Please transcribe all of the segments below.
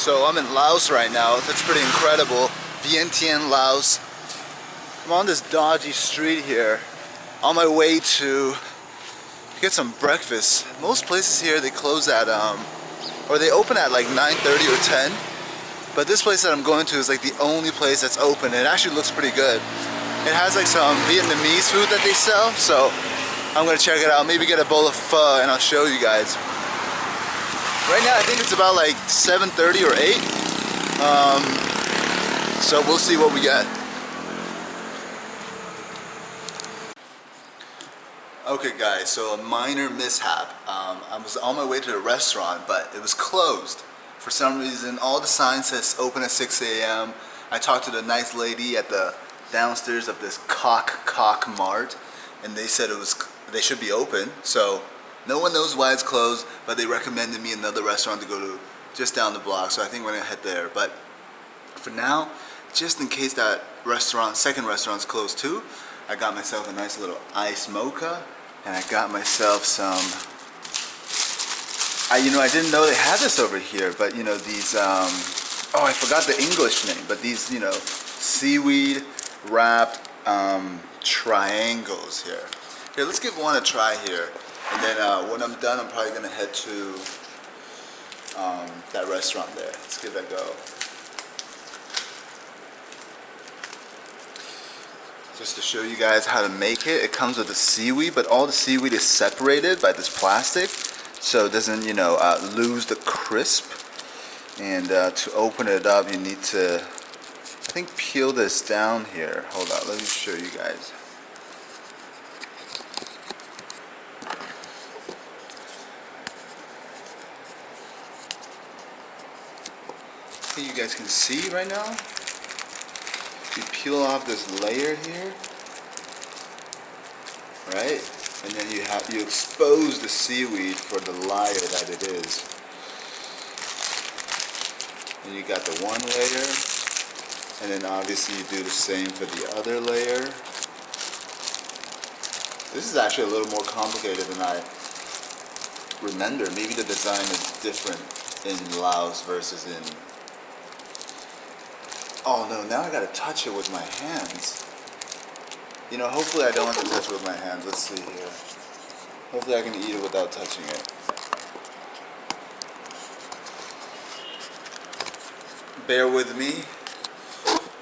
So I'm in Laos right now. That's pretty incredible. Vientiane, Laos. I'm on this dodgy street here, on my way to get some breakfast. Most places here they close at or they open at like 9:30 or 10. But this place that I'm going to is like the only place that's open. It actually looks pretty good. It has like some Vietnamese food that they sell, so I'm gonna check it out. Maybe get a bowl of pho and I'll show you guys. Right now I think it's about like 7:30 or 8. So we'll see what we get. Okay guys, so a minor mishap. I was on my way to the restaurant, but it was closed. For some reason, all the signs says open at 6 a.m. I talked to the nice lady at the downstairs of this cock mart, and they said they should be open. So no one knows why it's closed, but they recommended me another restaurant to go to just down the block. So I think we're gonna head there. But for now, just in case that second restaurant's closed too, I got myself a nice little iced mocha, and I got myself some. I didn't know they had this over here, but these. Oh, I forgot the English name, but these seaweed wrapped triangles here. Here, let's give one a try here, and then when I'm done, I'm probably gonna head to that restaurant there. Let's give that a go. Just to show you guys how to make it, it comes with the seaweed, but all the seaweed is separated by this plastic, so it doesn't, lose the crisp. And to open it up, you need to, I think, peel this down here. Hold on, let me show you guys. I think you guys can see right now. You peel off this layer here, right? And then you expose the seaweed for the liar that it is. And you got the one layer, and then obviously you do the same for the other layer. This is actually a little more complicated than I remember. Maybe the design is different in Laos versus in... Oh no, now I gotta touch it with my hands. Hopefully I don't have to touch it with my hands. Let's see here. Hopefully I can eat it without touching it. Bear with me.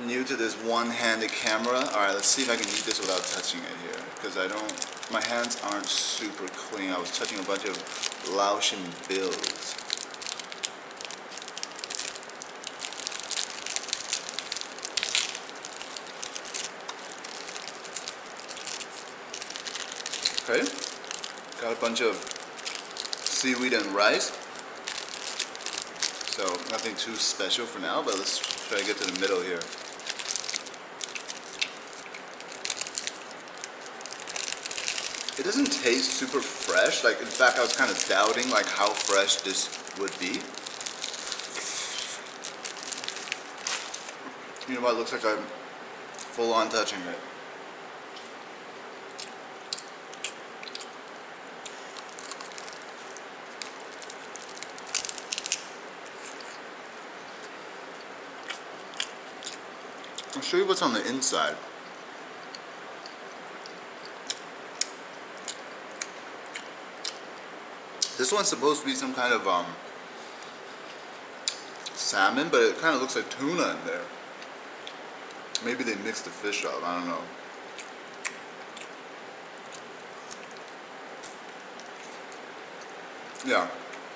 New to this one-handed camera. Alright, let's see if I can eat this without touching it here. Because my hands aren't super clean. I was touching a bunch of Laotian bills. Okay, got a bunch of seaweed and rice, so nothing too special for now, but let's try to get to the middle here. It doesn't taste super fresh, in fact I was kind of doubting how fresh this would be. You know what, it looks like I'm full on touching it. I'll show you what's on the inside. This one's supposed to be some kind of salmon, but it kind of looks like tuna in there. Maybe they mixed the fish up, I don't know. Yeah,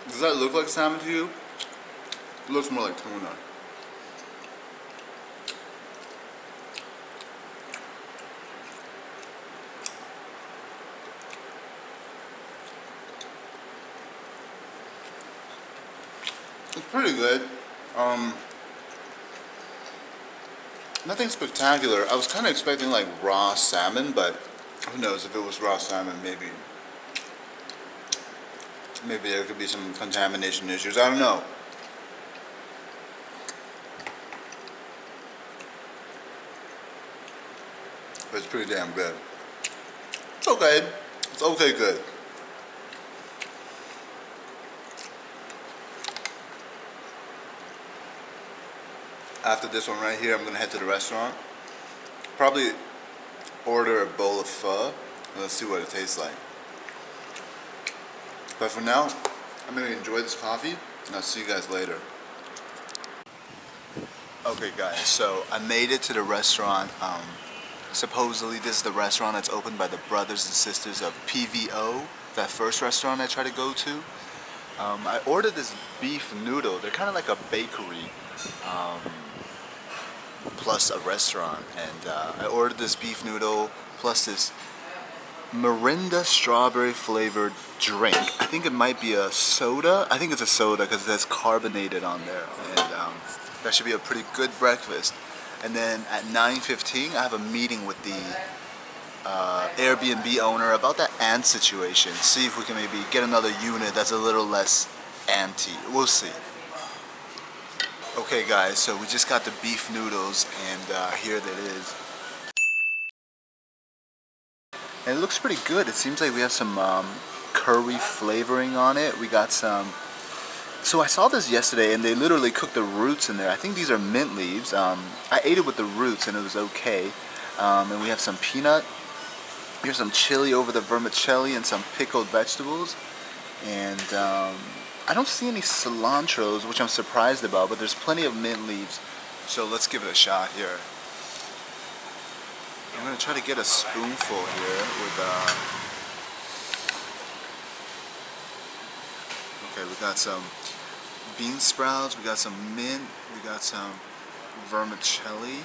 does that look like salmon to you? It looks more like tuna. It's pretty good. Nothing spectacular. I was kind of expecting raw salmon, but who knows, if it was raw salmon, maybe there could be some contamination issues. I don't know. But it's pretty damn good. It's okay. It's okay good. After this one right here, I'm gonna head to the restaurant. Probably order a bowl of pho. And let's see what it tastes like. But for now, I'm gonna enjoy this coffee, and I'll see you guys later. Okay guys, so I made it to the restaurant. Supposedly this is the restaurant that's opened by the brothers and sisters of PVO, that first restaurant I tried to go to. I ordered this beef noodle. They're kind of like a bakery plus a restaurant, and I ordered this beef noodle plus this Mirinda strawberry flavored drink. I think it might be a soda. I think it's a soda because it says carbonated on there, and that should be a pretty good breakfast. And then at 9:15 I have a meeting with the Airbnb owner about that ant situation. See if we can maybe get another unit that's a little less anty. We'll see. Okay guys, so we just got the beef noodles, and here that is. And it looks pretty good. It seems like we have some curry flavoring on it. We got some. So I saw this yesterday, and they literally cooked the roots in there. I think these are mint leaves. I ate it with the roots, and it was okay. And we have some peanut. Here's some chili over the vermicelli and some pickled vegetables. And I don't see any cilantros, which I'm surprised about, but there's plenty of mint leaves. So let's give it a shot here. I'm gonna try to get a spoonful here with okay, we got some bean sprouts, we got some mint, we got some vermicelli.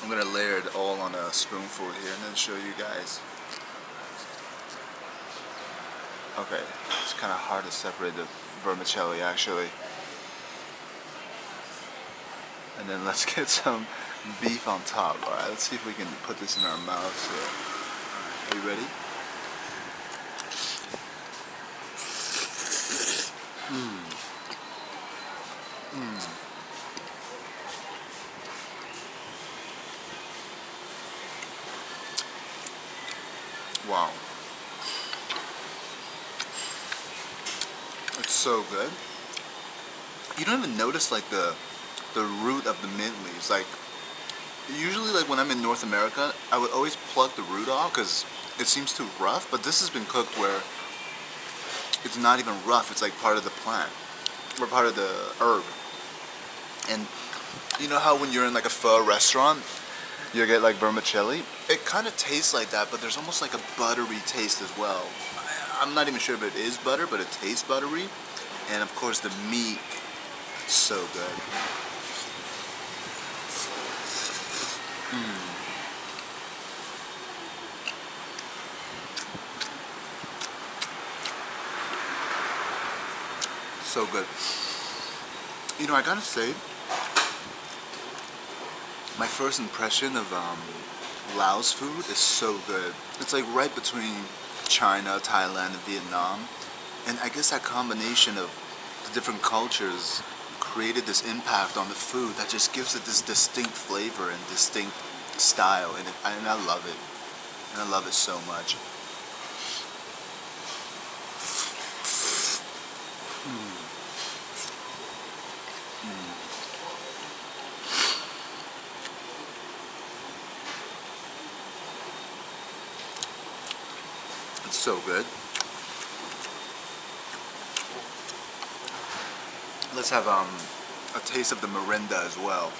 I'm gonna layer it all on a spoonful here and then show you guys. Okay, it's kind of hard to separate the vermicelli actually. And then let's get some beef on top. Alright, let's see if we can put this in our mouths here. Are you ready? Wow. It's so good. You don't even notice like the root of the mint leaves. Like usually like when I'm in North America, I would always pluck the root off because it seems too rough, but this has been cooked where it's not even rough. It's like part of the plant or part of the herb. And you know how when you're in like a pho restaurant, you get like vermicelli? It kind of tastes like that, but there's almost like a buttery taste as well. I'm not even sure if it is butter, but it tastes buttery. And of course the meat, it's so good. So good. You know, I gotta say, my first impression of Laos food is so good. It's like right between China, Thailand, and Vietnam. And I guess that combination of the different cultures created this impact on the food that just gives it this distinct flavor and distinct style. And I love it. And I love it so much. It's so good. Let's have a taste of the Mirinda as well.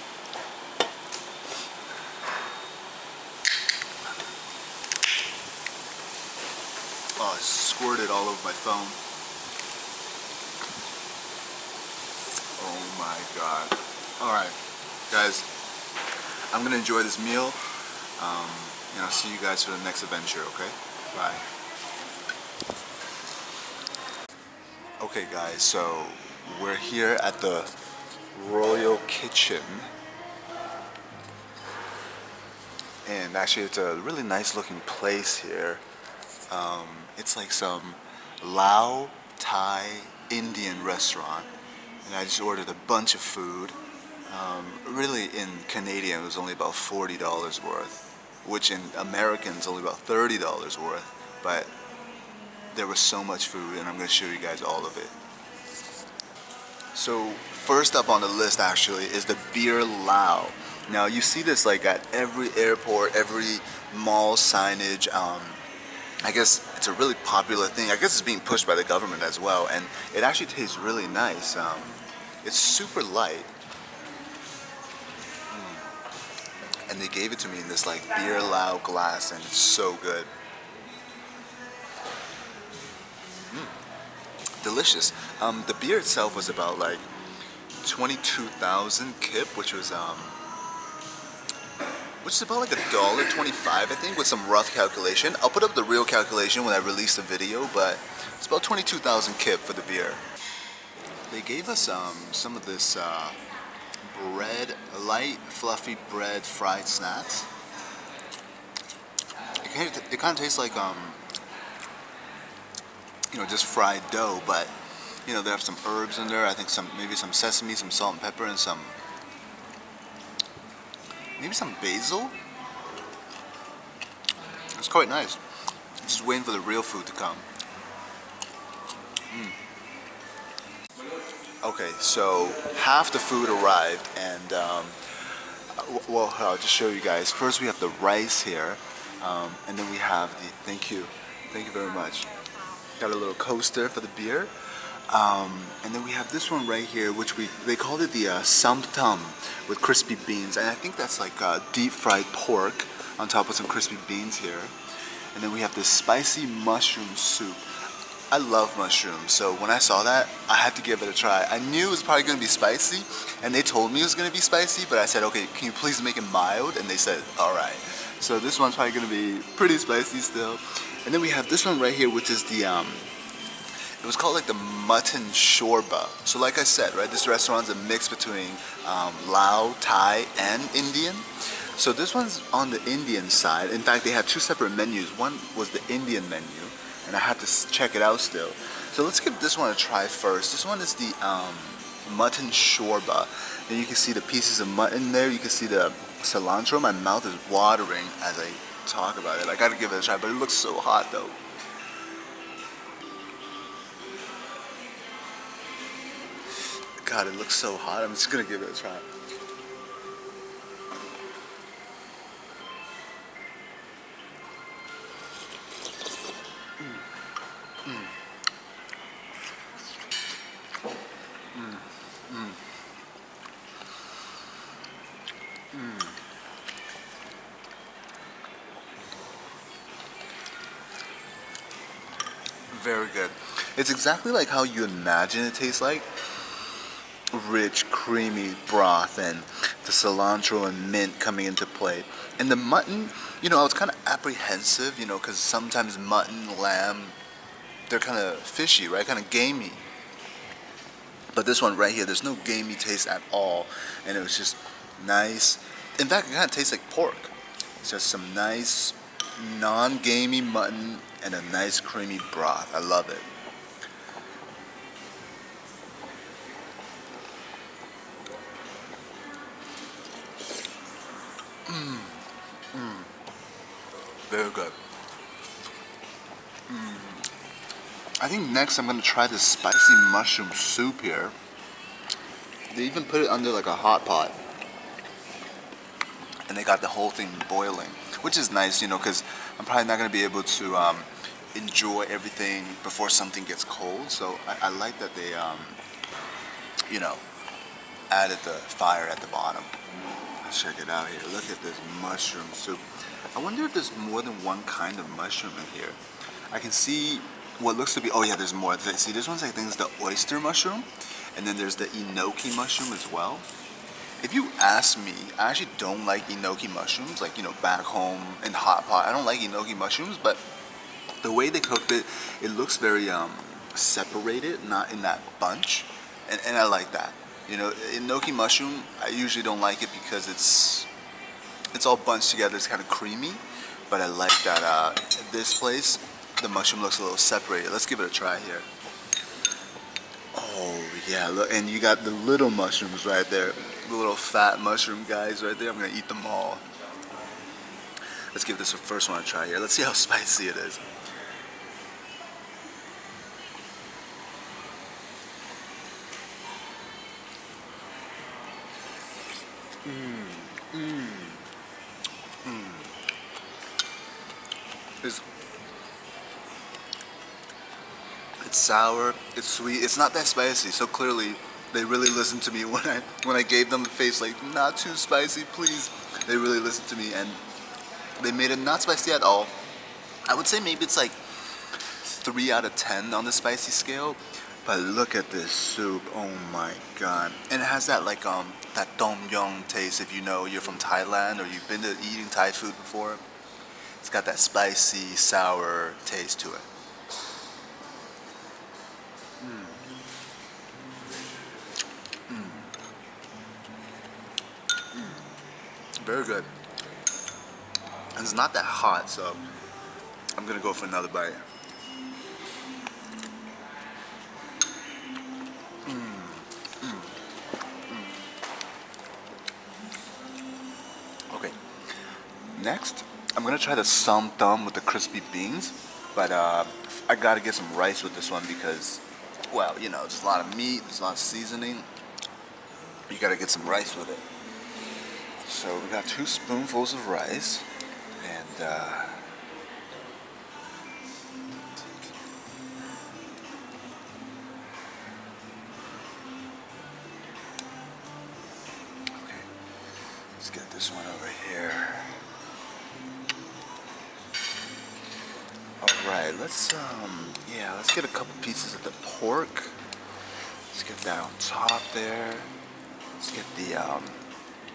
Oh, it squirted all over my phone. Oh my god. Alright, guys, I'm gonna enjoy this meal, and I'll see you guys for the next adventure, okay? Bye. Okay guys, so we're here at the Royal Kitchen, and actually it's a really nice looking place here. It's like some Lao Thai Indian restaurant, and I just ordered a bunch of food. Really in Canadian it was only about $40 worth, which in American is only about $30 worth, but there was so much food and I'm going to show you guys all of it. So first up on the list actually is the beer Lao. Now you see this like at every airport, every mall signage. I guess it's a really popular thing. I guess it's being pushed by the government as well, and it actually tastes really nice. It's super light, and they gave it to me in this like beer Lao glass, and it's so good. Delicious. The beer itself was about like 22,000 kip, which is about like $1.25, I think, with some rough calculation. I'll put up the real calculation when I release the video, but it's about 22,000 kip for the beer. They gave us some of this bread, light, fluffy bread fried snacks. It kind of tastes like just fried dough, but they have some herbs in there. I think maybe some sesame, some salt and pepper, and maybe some basil. It's quite nice. Just waiting for the real food to come. Okay, so half the food arrived, and well, I'll just show you guys. First, we have the rice here, and then we have the thank you very much. Got a little coaster for the beer. And then we have this one right here, which they called it the samtam with crispy beans, and I think that's like deep fried pork on top of some crispy beans here. And then we have this spicy mushroom soup. I love mushrooms, so when I saw that, I had to give it a try. I knew it was probably going to be spicy, and they told me it was going to be spicy, but I said, okay, can you please make it mild? And they said, alright. So this one's probably going to be pretty spicy still. And then we have this one right here, which is the it was called like the Mutton Shorba. So like I said, right, this restaurant's a mix between Lao, Thai, and Indian. So this one's on the Indian side. In fact, they had two separate menus. One was the Indian menu, and I had to check it out still. So let's give this one a try first. This one is the Mutton Shorba. Then you can see the pieces of mutton there. You can see the cilantro. My mouth is watering as I talk about it. I gotta give it a try, but it looks so hot though. God, it looks so hot. I'm just gonna give it a try. Very good. It's exactly like how you imagine it tastes like. Rich, creamy broth, and the cilantro and mint coming into play. And the mutton, I was kind of apprehensive, because sometimes mutton, lamb, they're kind of fishy, right? Kind of gamey. But this one right here, there's no gamey taste at all, and it was just nice. In fact, it kind of tastes like pork. It's just some nice, non-gamey mutton and a nice creamy broth. I love it. Very good. I think next I'm going to try this spicy mushroom soup here. They even put it under like a hot pot. And they got the whole thing boiling. Which is nice, because I'm probably not going to be able to enjoy everything before something gets cold. So I like that they, added the fire at the bottom. Let's check it out here. Look at this mushroom soup. I wonder if there's more than one kind of mushroom in here. I can see what looks to be, oh yeah, there's more. See, this one's, I think, is the oyster mushroom, and then there's the enoki mushroom as well. If you ask me, I actually don't like enoki mushrooms, like, back home in hot pot. I don't like enoki mushrooms, but the way they cooked it, it looks very separated, not in that bunch, and I like that. Enoki mushroom, I usually don't like it because it's all bunched together. It's kind of creamy, but I like that this place, the mushroom looks a little separated. Let's give it a try here. Oh yeah, look, and you got the little mushrooms right there, the little fat mushroom guys right there. I'm gonna eat them all. Let's give this a first one a try here. Let's see how spicy it is. It's, it's sour, it's sweet, it's not that spicy, so clearly they really listened to me when I gave them the face like, not too spicy, please. They really listened to me and they made it not spicy at all. I would say maybe it's like 3 out of 10 on the spicy scale. But look at this soup, oh my god. And it has that like that tom yum taste if you know you're from Thailand or you've been to eating Thai food before. It's got that spicy, sour taste to it. Very good. And it's not that hot, so I'm gonna go for another bite. Okay. Next, I'm gonna try the som tam with the crispy beans, but I gotta get some rice with this one because, well, you know, there's a lot of meat, there's a lot of seasoning. You gotta get some rice with it. So we got 2 spoonfuls of rice, and okay, let's get this one over here. All right, let's get a couple pieces of the pork. Let's get that on top there. Let's get the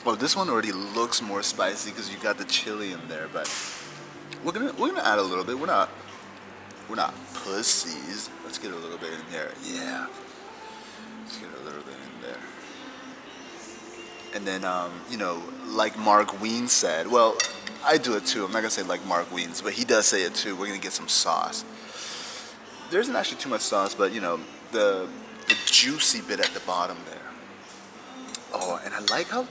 well, this one already looks more spicy because you got the chili in there, but we're gonna add a little bit. We're not pussies. Let's get a little bit in there. Yeah. Let's get a little bit in there. And then you know, like Mark Ween said, well, I do it too. I'm not gonna say like Mark Ween's, but he does say it too. We're gonna get some sauce. There isn't actually too much sauce, but you know, the juicy bit at the bottom there. Oh, and I like how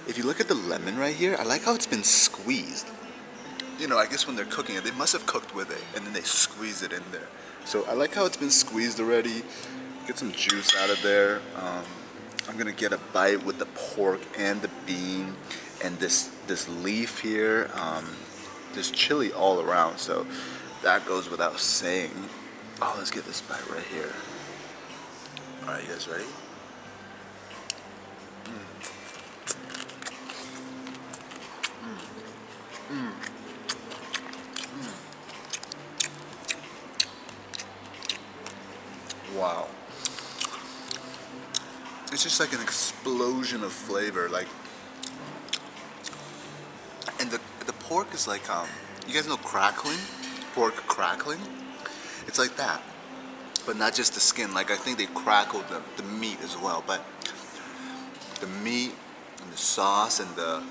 if you look at the lemon right here, I like how it's been squeezed. You know, I guess when they're cooking it, they must have cooked with it, and then they squeeze it in there. So I like how it's been squeezed already. Get some juice out of there. I'm gonna get a bite with the pork and the bean, and this leaf here. There's chili all around, so that goes without saying. Oh, let's get this bite right here. All right, you guys ready? Wow. It's just like an explosion of flavor, like, and the pork is like, you guys know crackling? Pork crackling? It's like that, but not just the skin. Like, I think they crackled the meat as well, but the meat and the sauce and the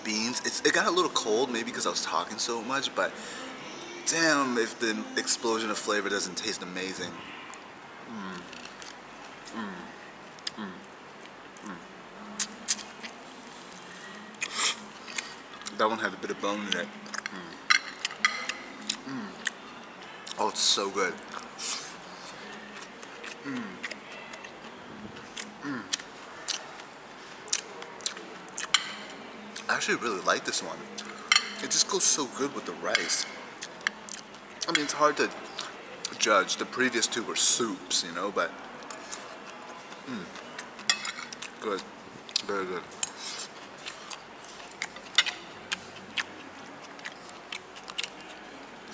beans, it got a little cold maybe because I was talking so much, but damn if the explosion of flavor doesn't taste amazing. That one had a bit of bone in it. Oh, it's so good. I actually really like this one. It just goes so good with the rice. I mean, it's hard to judge. The previous 2 were soups, you know, but good, very good.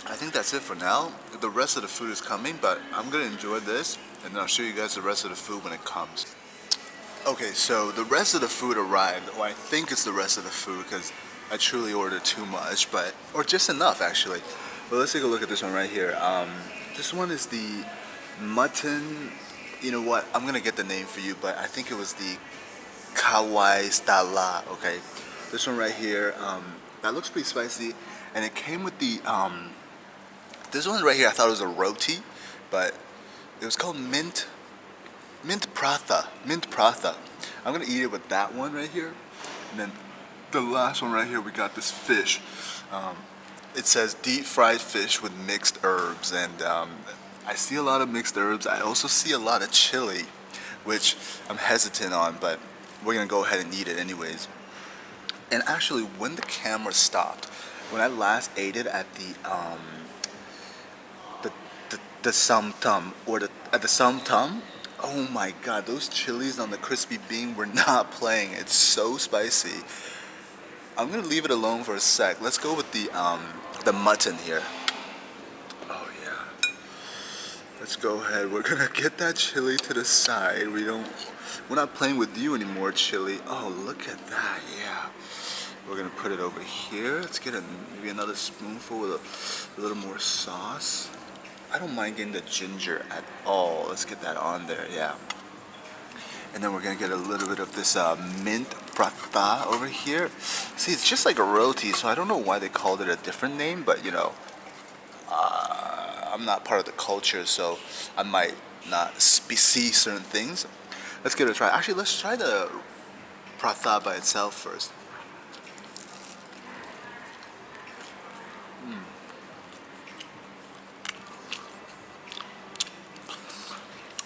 I think that's it for now. The rest of the food is coming, but I'm gonna enjoy this, and then I'll show you guys the rest of the food when it comes. Okay, so the rest of the food arrived, or I think it's the rest of the food because I truly ordered too much, or just enough actually. But let's take a look at this one right here. This one is the mutton, you know what, I'm gonna get the name for you, but I think it was the Kawai Stala, okay? This one right here, that looks pretty spicy, and it came with the, this one right here I thought it was a roti, but it was called mint pratha. I'm gonna eat it with that one right here, and then the last one right here we got this fish. It says deep fried fish with mixed herbs, and I see a lot of mixed herbs. I also see a lot of chili, which I'm hesitant on, but we're gonna go ahead and eat it anyways. And actually, when the camera stopped, when I last ate it at the Sam Tum, or at the Sam Tum, oh my god, those chilies on the crispy bean were not playing. It's so spicy. I'm gonna leave it alone for a sec. Let's go with the mutton here. Oh yeah. Let's go ahead. We're gonna get that chili to the side. We're not playing with you anymore, chili. Oh, look at that. Yeah. We're gonna put it over here. Let's get maybe another spoonful with a little more sauce. I don't mind getting the ginger at all. Let's get that on there, yeah. And then we're gonna get a little bit of this mint prata over here. See, it's just like a roti, so I don't know why they called it a different name, but you know, I'm not part of the culture, so I might not see certain things. Let's give it a try. Actually, let's try the prata by itself first.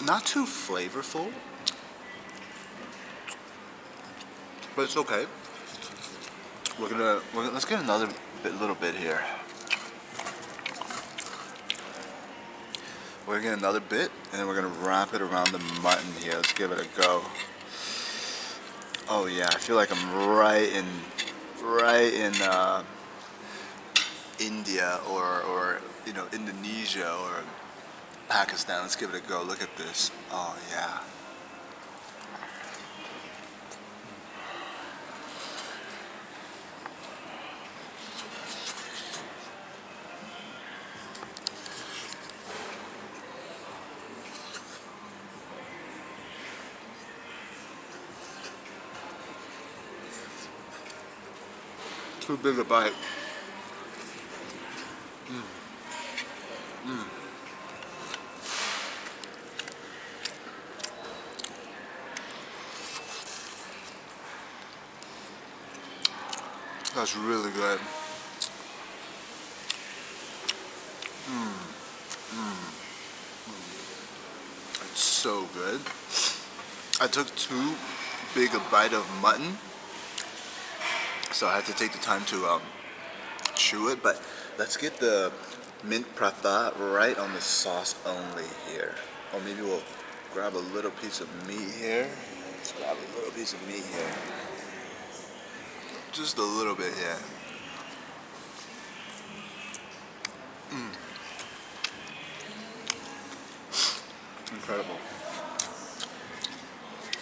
Not too flavorful, but it's okay. Let's get another little bit here. We're gonna get another bit, and then we're gonna wrap it around the mutton here. Let's give it a go. Oh yeah, I feel like I'm right in India or you know, Indonesia or Pakistan. Let's give it a go. Look at this. Oh yeah. Too big a bite. That's really good. It's so good. I took too big a bite of mutton, so I had to take the time to chew it. But let's get the mint prata right on the sauce only here. Or maybe we'll grab a little piece of meat here. Let's grab a little piece of meat here. Just a little bit, yeah. Incredible.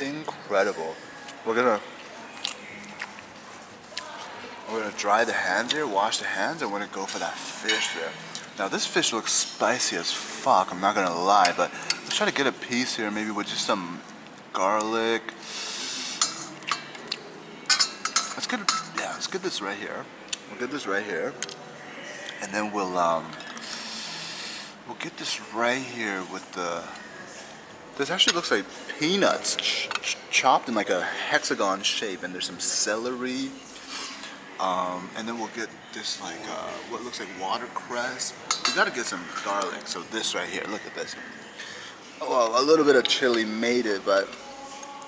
Incredible. We're gonna dry the hands here, wash the hands, and we're gonna go for that fish there. Now this fish looks spicy as fuck, I'm not gonna lie, but let's try to get a piece here, maybe with just some garlic. Let's get this right here. We'll get this right here, and then we'll get this right here with the. This actually looks like peanuts chopped in like a hexagon shape, and there's some celery. And then we'll get this like what looks like watercress. We gotta get some garlic. So this right here, look at this. Well, a little bit of chili made it, but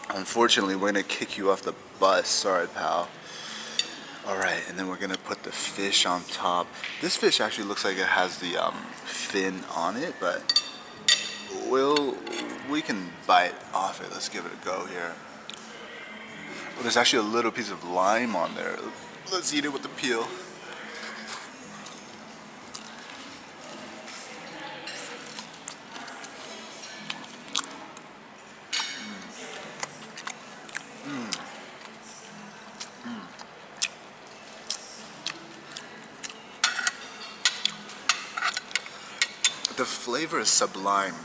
unfortunately we're gonna kick you off the bus. Sorry, pal. Alright, and then we're gonna put the fish on top. This fish actually looks like it has the fin on it, but we can bite off it. Let's give it a go here. Oh, there's actually a little piece of lime on there. Let's eat it with the peel. The flavor is sublime,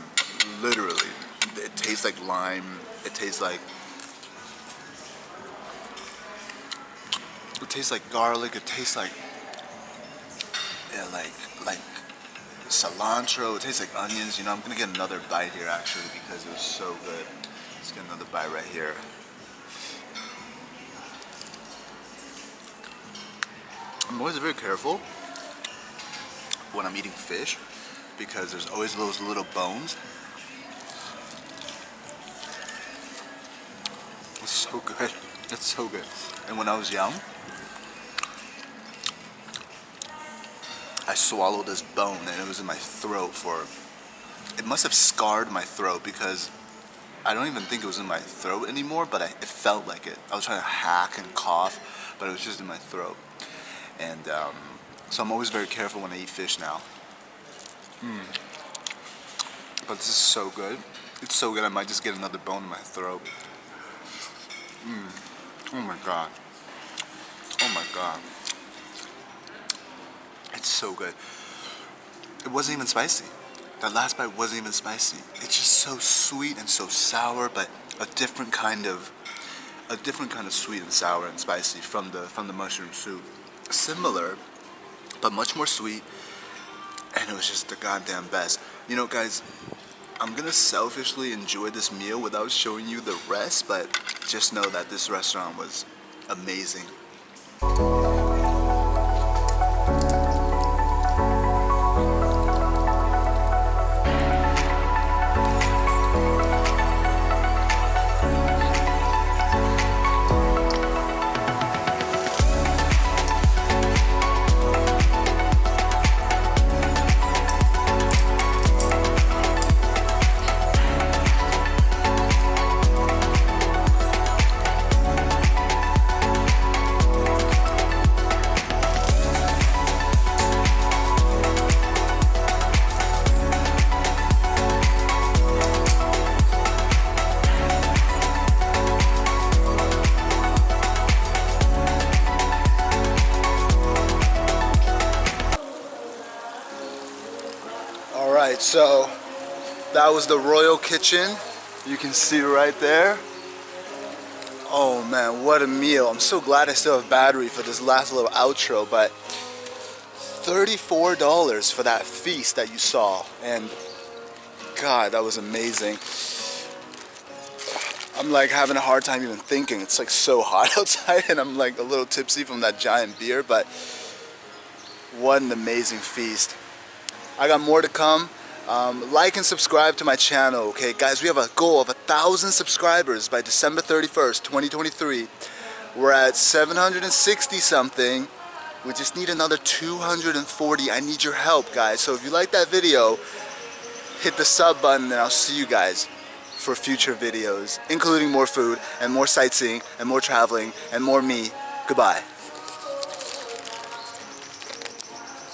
literally. It tastes like lime. It tastes like garlic. It tastes like like cilantro. It tastes like onions. You know, I'm gonna get another bite here actually because it was so good. Let's get another bite right here. I'm always very careful when I'm eating fish because there's always those little bones. It's so good. It's so good. And when I was young, I swallowed this bone and it was in my throat for, it must have scarred my throat because I don't even think it was in my throat anymore, but it felt like it. I was trying to hack and cough, but it was just in my throat. And so I'm always very careful when I eat fish now. But this is so good. It's so good I might just get another bone in my throat. Oh my god. Oh my god. It's so good. It wasn't even spicy. That last bite wasn't even spicy. It's just so sweet and so sour, but a different kind of sweet and sour and spicy from the mushroom soup. Similar, but much more sweet, and it was just the goddamn best. You know, guys, I'm gonna selfishly enjoy this meal without showing you the rest, but just know that this restaurant was amazing. Alright, so that was the Royal Kitchen. You can see right there. Oh man, what a meal. I'm so glad I still have battery for this last little outro, but $34 for that feast that you saw, and God, that was amazing. I'm like having a hard time even thinking. It's like so hot outside and I'm like a little tipsy from that giant beer, but what an amazing feast. I got more to come. Like and subscribe to my channel, okay guys? We have a goal of 1,000 subscribers by December 31st, 2023. We're at 760 something. We just need another 240. I need your help, guys. So if you like that video, hit the sub button and I'll see you guys for future videos, including more food and more sightseeing and more traveling and more me. Goodbye.